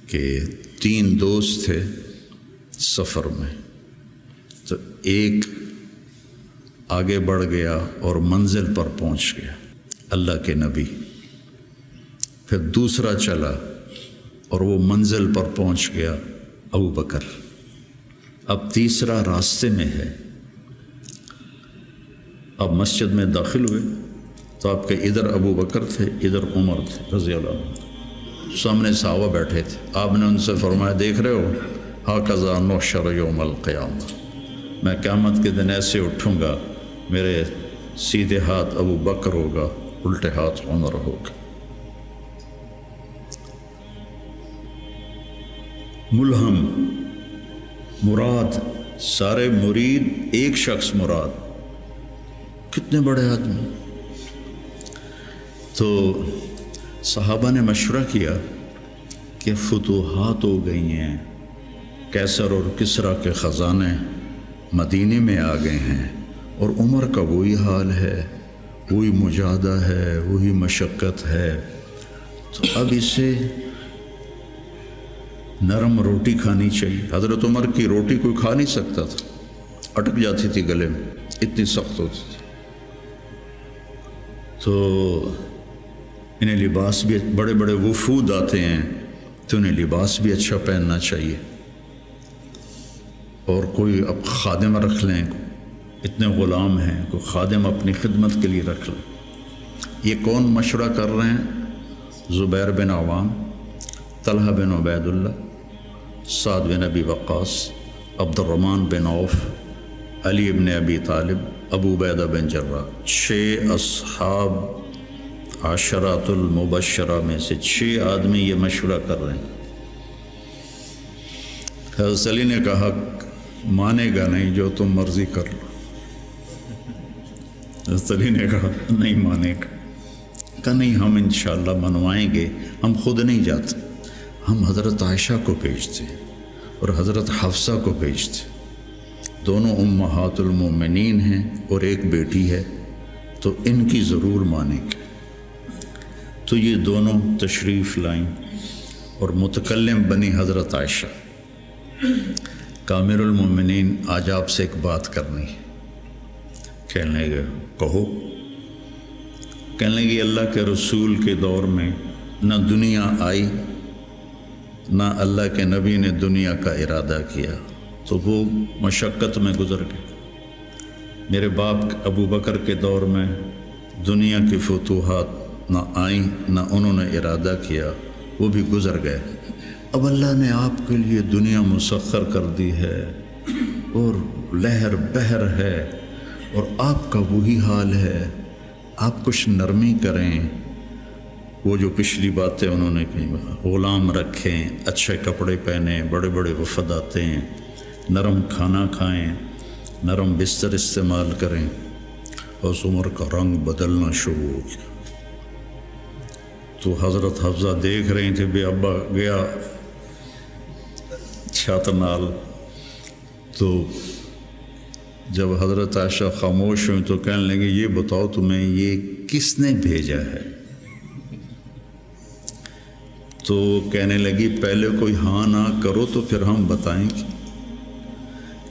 کہ 3 دوست تھے سفر میں، تو ایک آگے بڑھ گیا اور منزل پر پہنچ گیا، اللہ کے نبی، پھر دوسرا چلا اور وہ منزل پر پہنچ گیا، ابو بکر، اب تیسرا راستے میں ہے۔ اب مسجد میں داخل ہوئے تو آپ کے ادھر ابو بکر تھے، ادھر عمر تھے رضی اللہ عنہ، سامنے صحابہ بیٹھے تھے۔ آپ نے ان سے فرمایا، دیکھ رہے ہو ہاکذا نحشر یوم القیامہ، میں قیامت کے دن ایسے اٹھوں گا، میرے سیدھے ہاتھ ابو بکر ہوگا، الٹے ہاتھ عمر ہوگا۔ ملہم مراد، سارے مرید، ایک شخص مراد، کتنے بڑے آدمی۔ تو صحابہ نے مشورہ کیا کہ فتوحات ہو گئی ہیں، کیسر اور کسریٰ کے خزانے مدینے میں آ گئے ہیں، اور عمر کا وہی حال ہے، وہی مجاہدہ ہے، وہی مشقت ہے، تو اب اسے نرم روٹی کھانی چاہیے۔ حضرت عمر کی روٹی کوئی کھا نہیں سکتا تھا، اٹک جاتی تھی گلے میں، اتنی سخت ہوتی تھی۔ تو انہیں لباس بھی، بڑے بڑے وفود آتے ہیں تو انہیں لباس بھی اچھا پہننا چاہیے، اور کوئی اب خادم رکھ لیں، اتنے غلام ہیں، کوئی خادم اپنی خدمت کے لیے رکھ لیں۔ یہ کون مشورہ کر رہے ہیں؟ زبیر بن عوام، طلحہ بن عبید اللہ، سعد بن ابی وقاص، عبد الرحمن بن عوف، علی بن ابی طالب، ابو عبیدہ بن جراح، 6 اصحاب عشرات المبشرہ میں سے 6 آدمی یہ مشورہ کر رہے ہیں۔ حضرت علی نے کہا، مانے گا نہیں، جو تم مرضی کر لو۔ حضرت علی نے کہا نہیں مانے گا، کہا نہیں، ہم انشاءاللہ منوائیں گے، ہم خود نہیں جاتے، ہم حضرت عائشہ کو بھیجتے اور حضرت حفصہ کو بھیجتے، دونوں امہات المومنین ہیں اور ایک بیٹی ہے، تو ان کی ضرور مانیں گے۔ تو یہ دونوں تشریف لائیں اور متکلم بنی حضرت عائشہ، کامر المومنین، آج آپ سے ایک بات کرنی ہے۔ کہنے لگے کہو۔ کہنے لگے اللہ کے رسول کے دور میں نہ دنیا آئی، نہ اللہ کے نبی نے دنیا کا ارادہ کیا، تو وہ مشقت میں گزر گئے۔ میرے باپ ابو بکر کے دور میں دنیا کی فتوحات نہ آئیں، نہ انہوں نے ارادہ کیا، وہ بھی گزر گئے۔ اب اللہ نے آپ کے لیے دنیا مسخر کر دی ہے، اور لہر بہر ہے، اور آپ کا وہی حال ہے، آپ کچھ نرمی کریں۔ وہ جو پچھلی باتیں انہوں نے کہیں، غلام رکھیں، اچھے کپڑے پہنیں، بڑے بڑے وفد آتے ہیں، نرم کھانا کھائیں، نرم بستر استعمال کریں۔ اور عمر کا رنگ بدلنا شروع ہو گیا۔ تو حضرت حفصہ دیکھ رہی تھے، بے ابا گیا چھت نال، تو جب حضرت عائشہ خاموش ہوئی تو کہنے لگے، یہ بتاؤ تمہیں یہ کس نے بھیجا ہے؟ تو کہنے لگی، پہلے کوئی ہاں نہ کرو تو پھر ہم بتائیں گے۔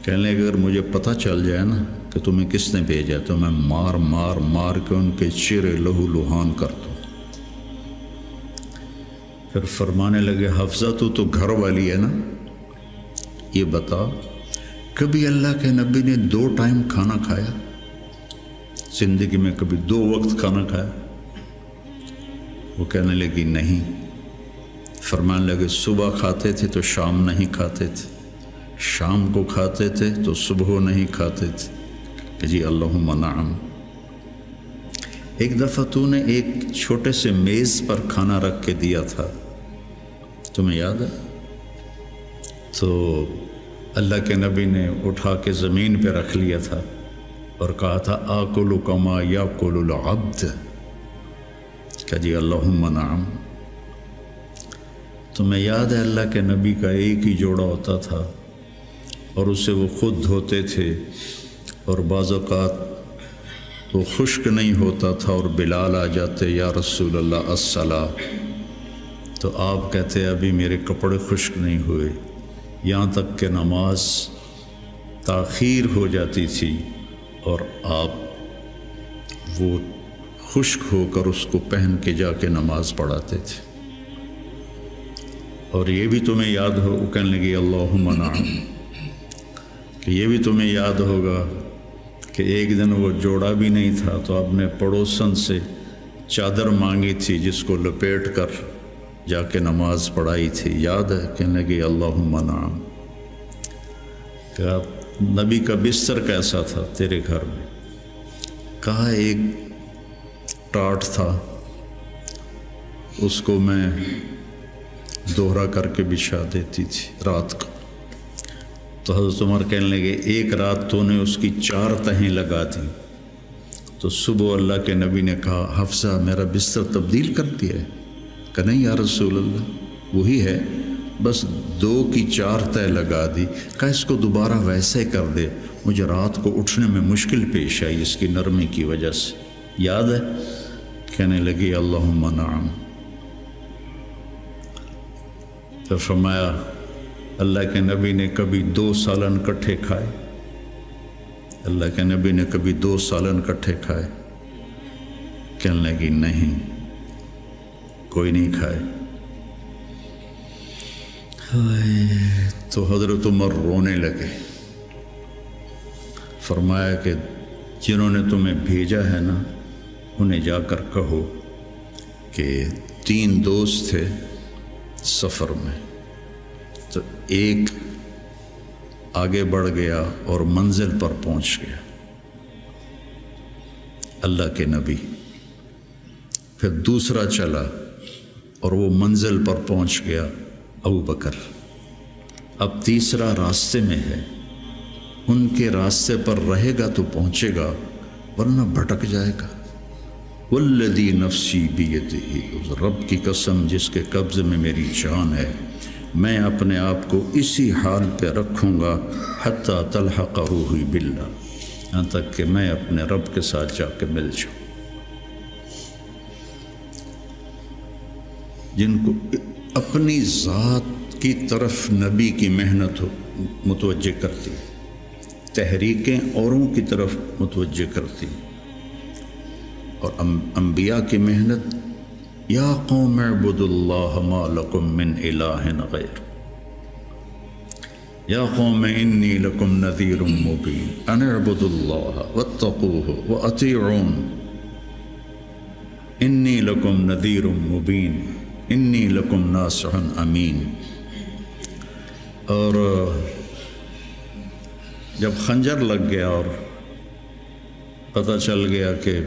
کہنے لگے، اگر مجھے پتہ چل جائے نا کہ تمہیں کس نے بھیجا تو میں مار مار مار کے ان کے چہرے لہو لہان کر دوں۔ پھر فرمانے لگے، حفصہ تو گھر والی ہے نا، یہ بتا کبھی اللہ کے نبی نے 2 ٹائم کھانا کھایا؟ زندگی میں کبھی 2 وقت کھانا کھایا؟ وہ کہنے لگی نہیں۔ فرمانے لگے، صبح کھاتے تھے تو شام نہیں کھاتے تھے، شام کو کھاتے تھے تو صبح نہیں کھاتے تھے، کہ جی اللہم نعم۔ ایک دفعہ تو نے ایک چھوٹے سے میز پر کھانا رکھ کے دیا تھا، تمہیں یاد ہے؟ تو اللہ کے نبی نے اٹھا کے زمین پہ رکھ لیا تھا اور کہا تھا، آکل کما یاکل العبد، کہ جی اللہم نعم۔ تمہیں یاد ہے اللہ کے نبی کا ایک ہی جوڑا ہوتا تھا، اور اسے وہ خود دھوتے تھے، اور بعض اوقات وہ خشک نہیں ہوتا تھا اور بلال آ جاتے، یا رسول اللہ الصلاۃ، تو آپ کہتے ابھی میرے کپڑے خشک نہیں ہوئے، یہاں تک کہ نماز تاخیر ہو جاتی تھی اور آپ وہ خشک ہو کر اس کو پہن کے جا کے نماز پڑھاتے تھے۔ اور یہ بھی تمہیں یاد ہو، وہ کہنے لگی اللہم نعم، کہ یہ بھی تمہیں یاد ہوگا کہ ایک دن وہ جوڑا بھی نہیں تھا تو آپ نے پڑوسن سے چادر مانگی تھی جس کو لپیٹ کر جا کے نماز پڑھائی تھی، یاد ہے؟ کہنے لگی اللہم نعم۔ کہا نبی کا بستر کیسا تھا تیرے گھر میں؟ کہا ایک ٹاٹ تھا، اس کو میں دوہرا کر کے بچھا دیتی تھی رات کو۔ تو حضرت عمر کہنے لگے ایک رات تو نے اس کی 4 تہیں لگا دی، تو صبح اللہ کے نبی نے کہا حفصہ میرا بستر تبدیل کر دیا ہے؟ کہ نہیں یا رسول اللہ وہی ہے، بس 2 کی 4 تہ لگا دی۔ کہا اس کو دوبارہ ویسے کر دے، مجھے رات کو اٹھنے میں مشکل پیش آئی اس کی نرمی کی وجہ سے، یاد ہے؟ کہنے لگی اللہم نعم۔ تو فرمایا اللہ کے نبی نے کبھی 2 سالن کٹھے کھائے؟ اللہ کے نبی نے کبھی 2 سالن کٹھے کھائے؟ کہنے لگی نہیں، کوئی نہیں کھائے۔ تو حضرت عمر رونے لگے، فرمایا کہ جنہوں نے تمہیں بھیجا ہے نا انہیں جا کر کہو کہ 3 دوست تھے سفر میں، تو ایک آگے بڑھ گیا اور منزل پر پہنچ گیا اللہ کے نبی، پھر دوسرا چلا اور وہ منزل پر پہنچ گیا ابو بکر، اب تیسرا راستے میں ہے، ان کے راستے پر رہے گا تو پہنچے گا ورنہ بھٹک جائے گا۔ والذی نفسی بیدہ، اس رب کی قسم جس کے قبضے میں میری جان ہے، میں اپنے آپ کو اسی حال پہ رکھوں گا حتی تلحق روحی باللہ، یہاں تک کہ میں اپنے رب کے ساتھ جا کے مل جاؤں۔ جن کو اپنی ذات کی طرف نبی کی محنت متوجہ کرتی، تحریکیں اوروں کی طرف متوجہ کرتی، اور انبیاء کی محنت یا قوم اعبدوا اللہ ما لکم من الہ غیر، یا قوم انی لکم نذیر مبین ان اعبدوا اللہ واتقوہ واطیعون انی لکم نذیر مبین انی لکم ناصح امین۔ اور جب خنجر لگ گیا اور پتہ چل گیا کہ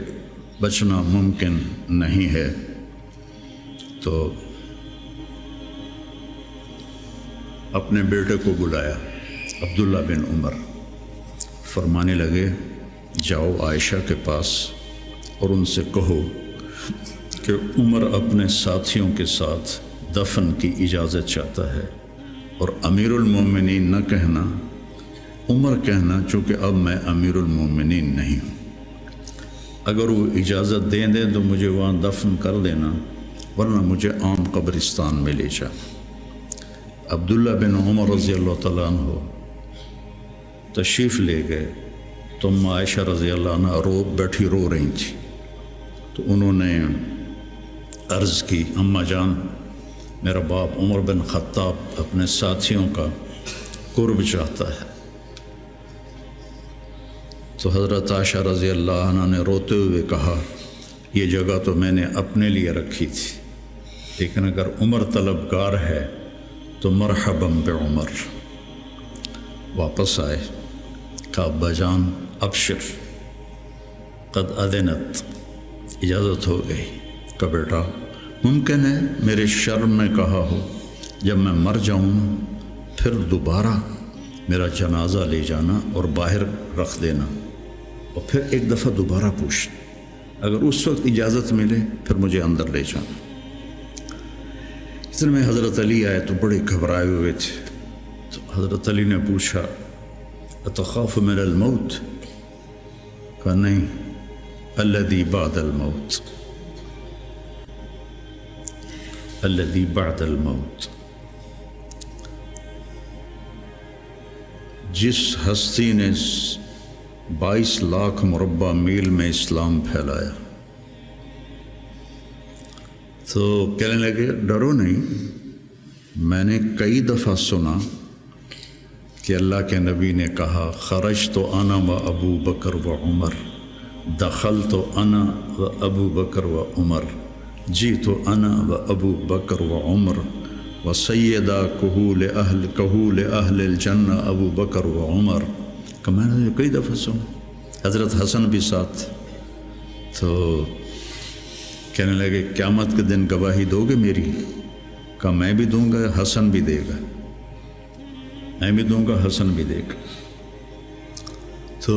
بچنا ممکن نہیں ہے، تو اپنے بیٹے کو بلایا عبداللہ بن عمر، فرمانے لگے جاؤ عائشہ کے پاس اور ان سے کہو کہ عمر اپنے ساتھیوں کے ساتھ دفن کی اجازت چاہتا ہے، اور امیر المومنین نہ کہنا، عمر کہنا، چونکہ اب میں امیر المومنین نہیں ہوں، اگر وہ اجازت دیں دیں تو مجھے وہاں دفن کر دینا ورنہ مجھے عام قبرستان میں لے جا۔ عبداللہ بن عمر رضی اللہ تعالیٰ عنہ تشریف لے گئے تو عائشہ رضی اللہ عنہ بیٹھی رو رہی تھی، تو انہوں نے عرض کی اماں جان میرا باپ عمر بن خطاب اپنے ساتھیوں کا قرب چاہتا ہے۔ تو حضرت عائشہ رضی اللہ عنہ نے روتے ہوئے کہا یہ جگہ تو میں نے اپنے لیے رکھی تھی، لیکن اگر عمر طلبگار ہے تو مرحباً بعمر۔ واپس آئے، کہا ابا جان ابشر قد اذنت، اجازت ہو گئی۔ کہ بیٹا ممکن ہے میرے شرم میں کہا ہو جب میں مر جاؤں پھر دوبارہ میرا جنازہ لے جانا اور باہر رکھ دینا، اور پھر ایک دفعہ دوبارہ پوچھنا، اگر اس وقت اجازت ملے پھر مجھے اندر لے جانا۔ اس میں حضرت علی آئے تو بڑے گھبرائے ہوئے تھے، تو حضرت علی نے پوچھا اتخاف من الموت؟ کہا نہیں، الذی بعد الموت۔ الذی بعد الموت، جس ہستی نے 22 لاکھ مربع میل میں اسلام پھیلایا. تو کہنے لگے ڈرو نہیں. میں نے کئی دفعہ سنا کہ اللہ کے نبی نے کہا خرجت انا و ابو بکر و عمر، دخلت انا و ابو بکر و عمر، جیت انا و ابو بکر و عمر و سیدہ کہول اہل الجنہ ابو بکر و عمر. کہ میں نے کئی دفعہ سنا. حضرت حسن بھی ساتھ. تو کہنے لگے قیامت کے دن گواہی دو گے میری؟ کہا میں بھی دوں گا، حسن بھی دے گا. میں بھی دوں گا، حسن بھی دے گا. تو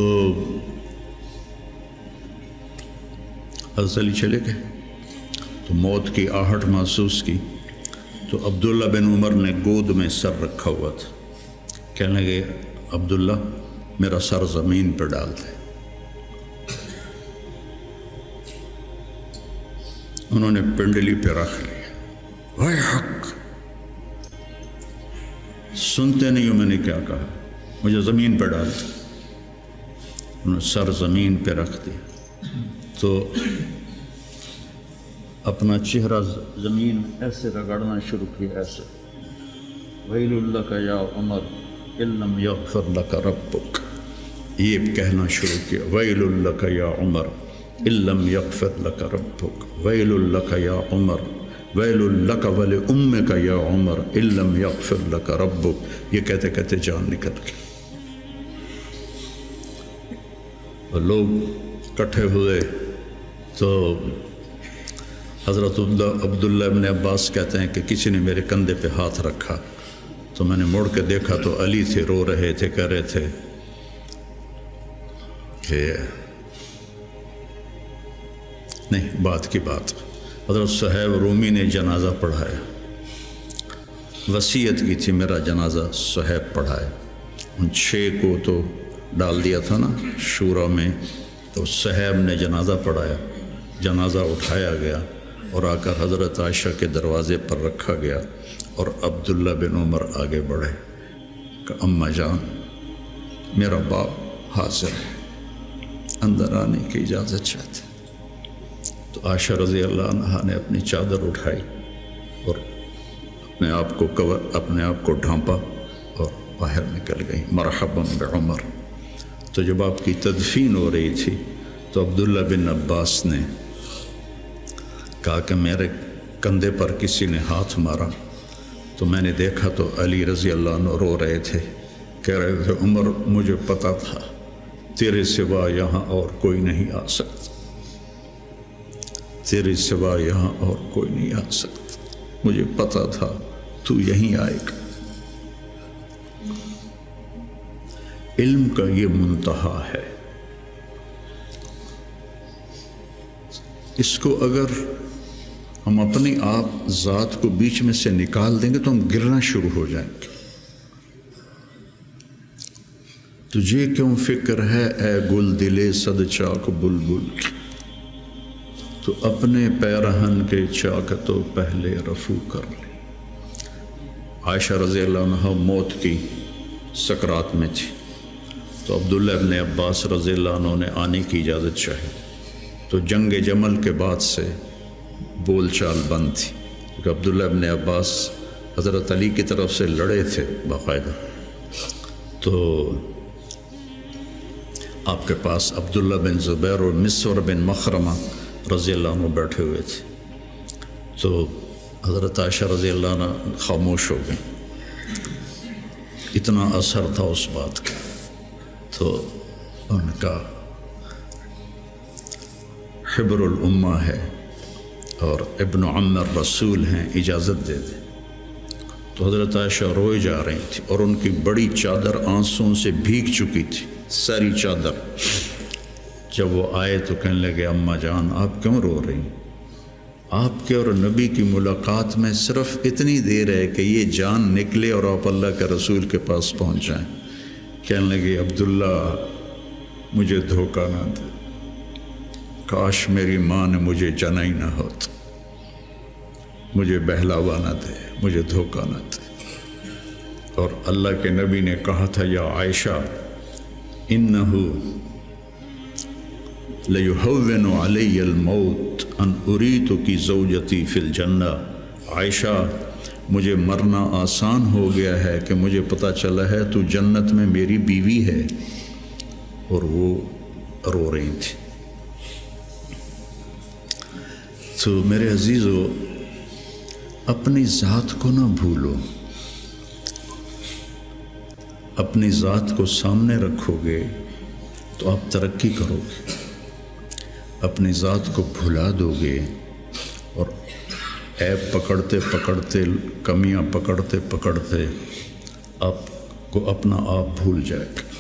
حضرت علی چلے گئے تو موت کی آہٹ محسوس کی. تو عبداللہ بن عمر نے گود میں سر رکھا ہوا تھا. کہنے لگے عبداللہ میرا سر زمین پر ڈال دے. انہوں نے پنڈلی پہ رکھ لیا. وائے حق، سنتے نہیں ہو میں نے کیا کہا، مجھے زمین پہ ڈال دیا. انہوں نے سر زمین پہ رکھ دیا تو اپنا چہرہ زمین ایسے رگڑنا شروع کیا، ایسے. ویل لک یا عمر ان لم یغفر لک ربک، یہ کہنا شروع کیا. ویل لک یا عمر ان لم یغفر لک ربک، ویل لک یا عمر، ویل لک ولامک یا عمر ان لم یغفر لک ربک. یہ کہتے کہتے جان نکل گئی. لوگ اکٹھے ہوئے تو حضرت عبداللہ ابن عباس کہتے ہیں کہ کسی نے میرے کندھے پہ ہاتھ رکھا تو میں نے مڑ کے دیکھا تو علی تھے، رو رہے تھے، کہہ رہے تھے کہ نہیں، بات کی بات. حضرت صہیب رومی نے جنازہ پڑھایا، وصیت کی تھی میرا جنازہ صہیب پڑھائے. ان 6 کو تو ڈال دیا تھا نا شورا میں، تو صہیب نے جنازہ پڑھایا. جنازہ اٹھایا گیا اور آ کر حضرت عائشہ کے دروازے پر رکھا گیا اور عبداللہ بن عمر آگے بڑھے کہ اماں جان میرا باپ حاضر ہے، اندر آنے کی اجازت چاہتے. تو عائشہ رضی اللہ عنہا نے اپنی چادر اٹھائی اور اپنے آپ کو ڈھانپا اور باہر نکل گئی. مرحبا بعمر. تو جب آپ کی تدفین ہو رہی تھی تو عبداللہ بن عباس نے کہا کہ میرے کندھے پر کسی نے ہاتھ مارا تو میں نے دیکھا تو علی رضی اللہ عنہ رو رہے تھے، کہہ رہے تھے عمر مجھے پتا تھا تیرے سوا یہاں اور کوئی نہیں آ سکتا، تیرے سوا یہاں اور کوئی نہیں آ سکتا، مجھے پتا تھا تو یہیں آئے گا. علم کا یہ منتہا ہے. اس کو اگر ہم اپنی آپ ذات کو بیچ میں سے نکال دیں گے تو ہم گرنا شروع ہو جائیں گے. تجھے کیوں فکر ہے اے گل دلے صد چاک بلبل، تو اپنے پیرہن کے چاک تو پہلے رفو کر لے. عائشہ رضی اللہ عنہ موت کی سکرات میں تھی تو عبداللہ ابن عباس رضی اللہ عنہ نے آنے کی اجازت چاہی. تو جنگ جمل کے بعد سے بول چال بند تھی کیونکہ عبداللہ ابن عباس حضرت علی کی طرف سے لڑے تھے باقاعدہ. تو آپ کے پاس عبداللہ بن زبیر اور مسور بن مخرمہ رضی اللہ عنہ بیٹھے ہوئے تھے. تو حضرت عائشہ رضی اللہ عنہ خاموش ہو گئیں. اتنا اثر تھا اس بات کا. تو ان کا حبر الامہ ہے اور ابن عم الرسول ہیں، اجازت دے دیں. تو حضرت عائشہ روئے جا رہی تھی اور ان کی بڑی چادر آنسوں سے بھیگ چکی تھی، ساری چادر. جب وہ آئے تو کہنے لگے اماں جان آپ کیوں رو رہی ہیں؟ آپ کے اور نبی کی ملاقات میں صرف اتنی دیر ہے کہ یہ جان نکلے اور آپ اللہ کے رسول کے پاس پہنچ جائیں. کہنے لگے عبداللہ مجھے دھوکہ نہ دے، کاش میری ماں نے مجھے جنا ہی نہ ہوتا. مجھے بہلاوا نہ دے، مجھے دھوکہ نہ دے۔ اور اللہ کے نبی نے کہا تھا یا عائشہ انہ لیہون علی الموت ان اریتک زوجتی فی الجنہ، عائشہ مجھے مرنا آسان ہو گیا ہے کہ مجھے پتہ چلا ہے تو جنت میں میری بیوی ہے، اور وہ رو رہی تھی۔ تو میرے عزیزو، اپنی ذات کو نہ بھولو، اپنی ذات کو سامنے رکھو گے تو آپ ترقی کرو گے، اپنی ذات کو بھلا دو گے اور عیب پکڑتے پکڑتے، کمیاں پکڑتے پکڑتے آپ کو اپنا آپ بھول جائے گا۔